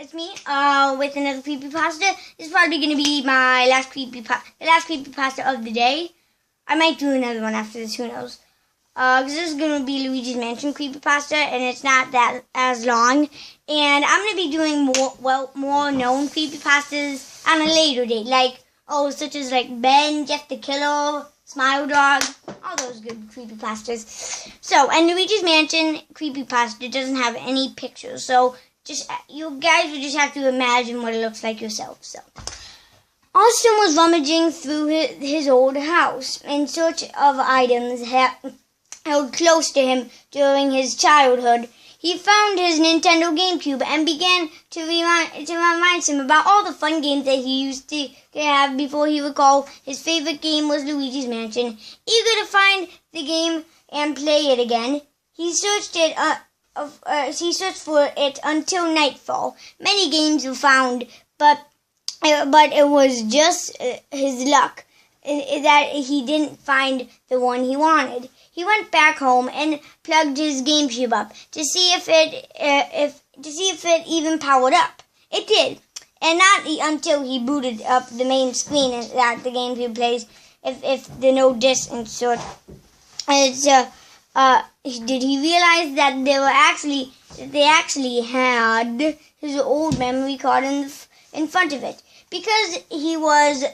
it's me, with another creepypasta. This is probably going to be my last creepypasta of the day. I might do another one after this, who knows. Because this is going to be Luigi's Mansion creepypasta, and it's not that as long. And I'm going to be doing more known creepypastas on a later date, such as Ben, Jeff the Killer, Smile Dog, all those good creepypastas. So, and Luigi's Mansion creepypasta doesn't have any pictures, so you guys would just have to imagine what it looks like yourself. So, Austin was rummaging through his old house in search of items held close to him during his childhood. He found his Nintendo GameCube and began to remind him about all the fun games that he used to have before he recalled his favorite game was Luigi's Mansion. Eager to find the game and play it again, he searched for it until nightfall. Many games were found, but it was just his luck that he didn't find the one he wanted. He went back home and plugged his GameCube up to see if it even powered up. It did, and not until he booted up the main screen that the GameCube plays if the no disc insert. Did he realize that they actually had his old memory card in front of it. Because he was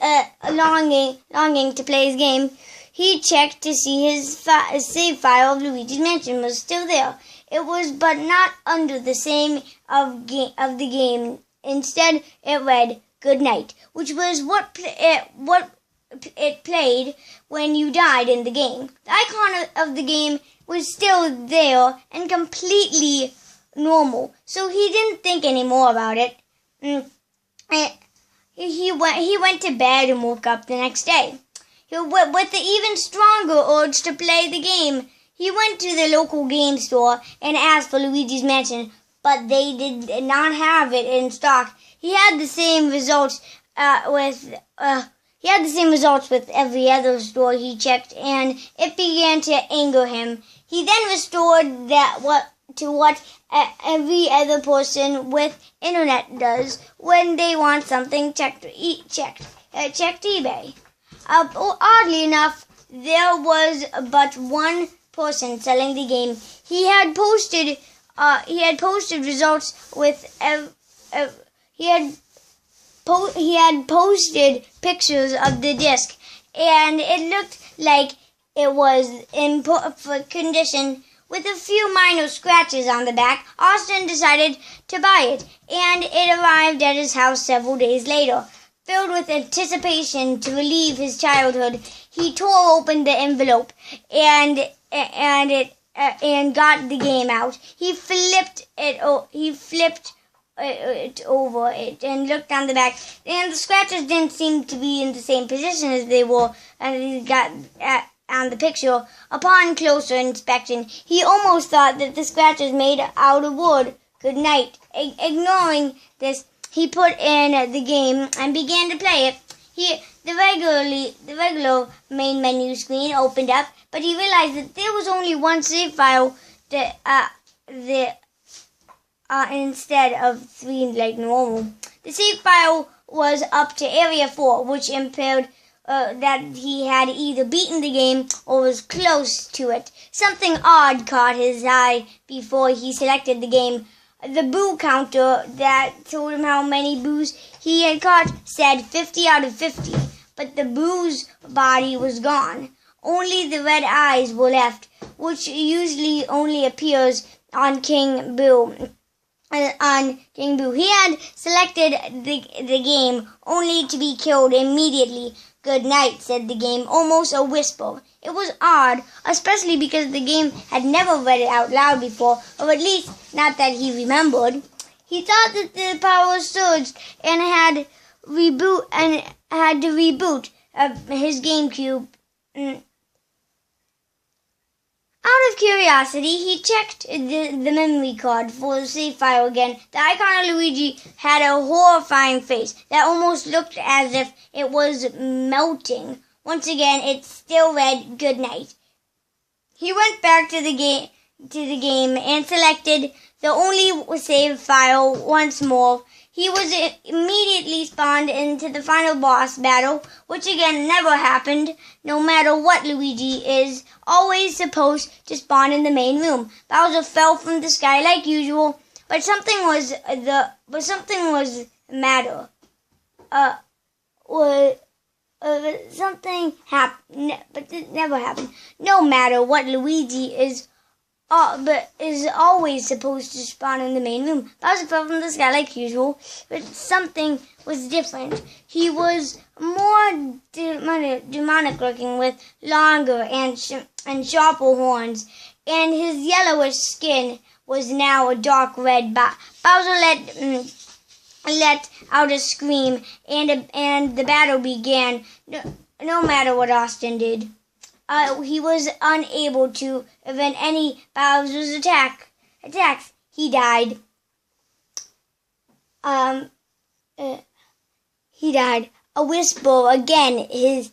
longing to play his game, he checked to see his save file of Luigi's Mansion was still there. It was but not under the same of the game. Instead, it read "Good Night," which was what it played when you died in the game. The icon of the game was still there and completely normal, so he didn't think any more about it. He went to bed and woke up the next day. With the even stronger urge to play the game, he went to the local game store and asked for Luigi's Mansion, but they did not have it in stock. He had the same results with every other store he checked, and it began to anger him. He then restored to what every other person with internet does when they want something checked eBay. Oddly enough, there was but one person selling the game. He had posted results he had posted pictures of the disc, and it looked like it was in perfect condition. With a few minor scratches on the back, Austin decided to buy it, and it arrived at his house several days later. Filled with anticipation to relive his childhood, he tore open the envelope and got the game out. He flipped it over and looked on the back, and the scratches didn't seem to be in the same position as they were, and he got on the picture. Upon closer inspection, he almost thought that the scratches made out of wood. Good night. Ignoring this, he put in the game and began to play it. The regular main menu screen opened up, but he realized that there was only one save file instead of three like normal. The save file was up to Area 4, which impaired that he had either beaten the game or was close to it. Something odd caught his eye before he selected the game. The boo counter that told him how many boos he had caught said 50 out of 50, but the boo's body was gone. Only the red eyes were left, which usually only appears on King Boo. He had selected the game only to be killed immediately. "Good night," said the game, almost a whisper. It was odd, especially because the game had never read it out loud before, or at least not that he remembered. He thought that the power surged and had to reboot his GameCube. Out of curiosity, he checked the memory card for the save file again. The icon of Luigi had a horrifying face that almost looked as if it was melting. Once again, it still read "Good night." He went back to the to the game and selected the only save file once more. He was immediately spawned into the final boss battle, which again never happened. No matter what, Luigi is always supposed to spawn in the main room. Bowser fell from the sky like usual, but something was matter. Something happened, but it never happened. No matter what, Luigi is always supposed to spawn in the main room. Bowser fell from the sky like usual, but something was different. He was more demonic looking, with longer and sharper horns, and his yellowish skin was now a dark red. Bowser let out a scream, and the battle began. No matter what Austin did, he was unable to prevent any Bowser's attacks. He died. He died. A whisper again. He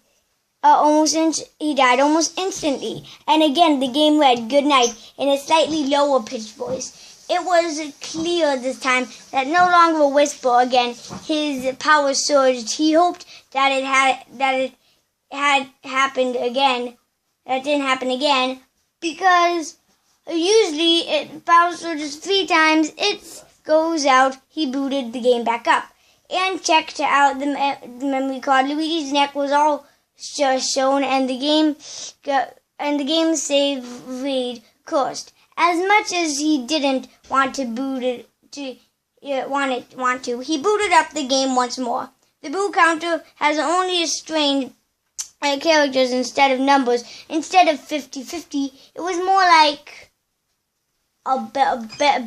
died almost instantly. And again, the game read "Good night" in a slightly lower pitched voice. It was clear this time that no longer a whisper again. His power surged. He hoped that it had happened again. That didn't happen again, because usually Bowser just 3 times it goes out. He booted the game back up and checked out the memory card. Luigi's neck was all shown, and the game save read cursed. As much as he didn't want to he booted up the game once more. The boot counter has only a strange characters instead of numbers. Instead of 50-50, it was more like a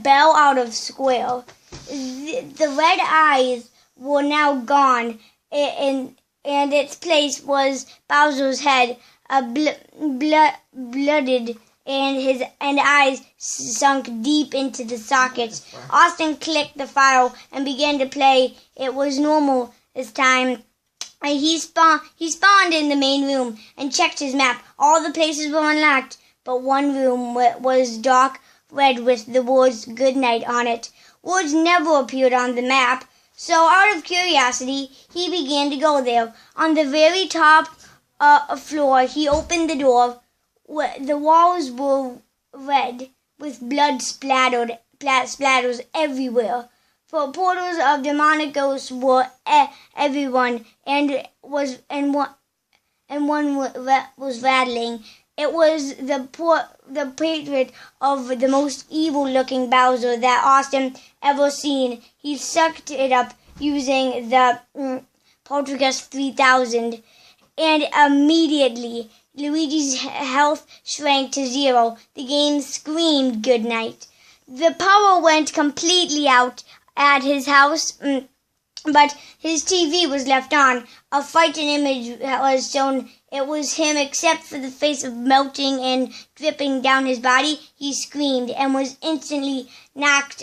bell out of square. The red eyes were now gone, and its place was Bowser's head, blooded, and eyes sunk deep into the sockets. Austin clicked the file and began to play. It was normal this time. He spawned in the main room and checked his map. All the places were unlocked, but one room was dark red with the words "Good night" on it. Words never appeared on the map, so out of curiosity, he began to go there. On the very top floor, he opened the door. The walls were red, with blood splatters everywhere. For portals of demonic ghosts were everyone, and one was rattling. It was the portrait of the most evil-looking Bowser that Austin ever seen. He sucked it up using the Poltergeist 3000, and immediately Luigi's health shrank to 0. The game screamed "Good night." The power went completely out at his house, but his TV was left on. A frightened image was shown. It was him, except for the face of melting and dripping down his body. He screamed and was instantly knocked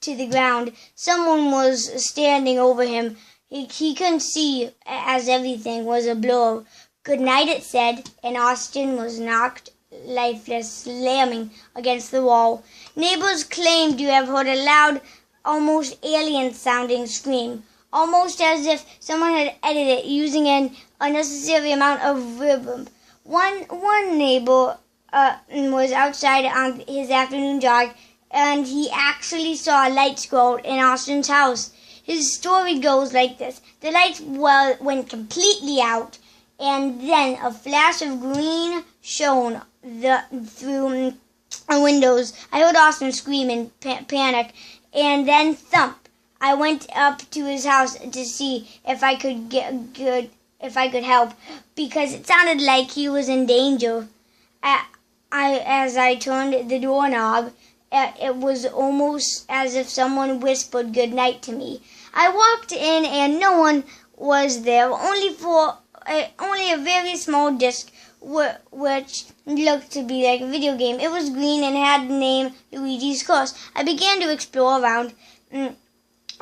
to the ground. Someone was standing over him. He couldn't see, as everything was a blur. "Good night," it said, and Austin was knocked lifeless, slamming against the wall. Neighbors claimed to have heard a loud, almost alien-sounding scream, almost as if someone had edited it using an unnecessary amount of reverb. One neighbor was outside on his afternoon jog, and he actually saw a light scroll in Austin's house. His story goes like this: the lights went completely out, and then a flash of green shone through the windows. I heard Austin scream in panic, and then thump. I went up to his house to see if I could help, because it sounded like he was in danger. As I turned the doorknob, it was almost as if someone whispered "good night" to me. I walked in, and no one was there, only a very small disc, which looked to be like a video game. It was green and had the name Luigi's Curse. I began to explore around.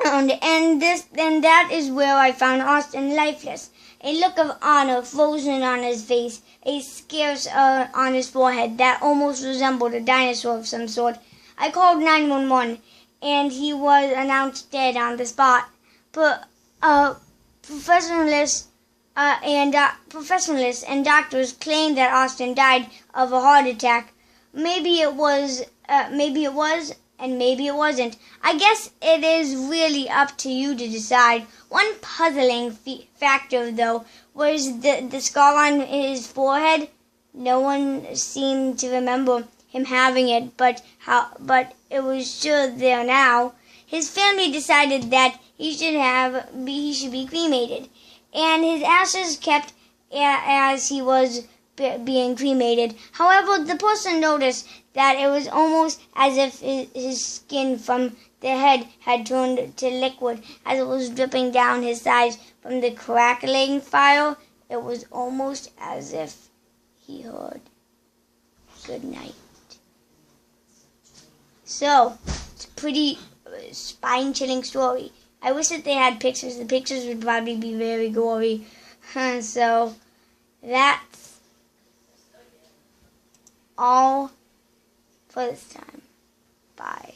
And that is where I found Austin lifeless. A look of honor frozen on his face, a scars on his forehead that almost resembled a dinosaur of some sort. I called 911, and he was announced dead on the spot. Professionalists and doctors claimed that Austin died of a heart attack. Maybe it was, and maybe it wasn't. I guess it is really up to you to decide. One puzzling factor, though, was the scar on his forehead. No one seemed to remember him having it, but it was sure there now. His family decided that he should be cremated, and his ashes kept as he was being cremated. However, the person noticed that it was almost as if his skin from the head had turned to liquid as it was dripping down his sides from the crackling fire. It was almost as if he heard good night. So, it's a pretty spine-chilling story. I wish that they had pictures. The pictures would probably be very gory. So, that's all for this time. Bye.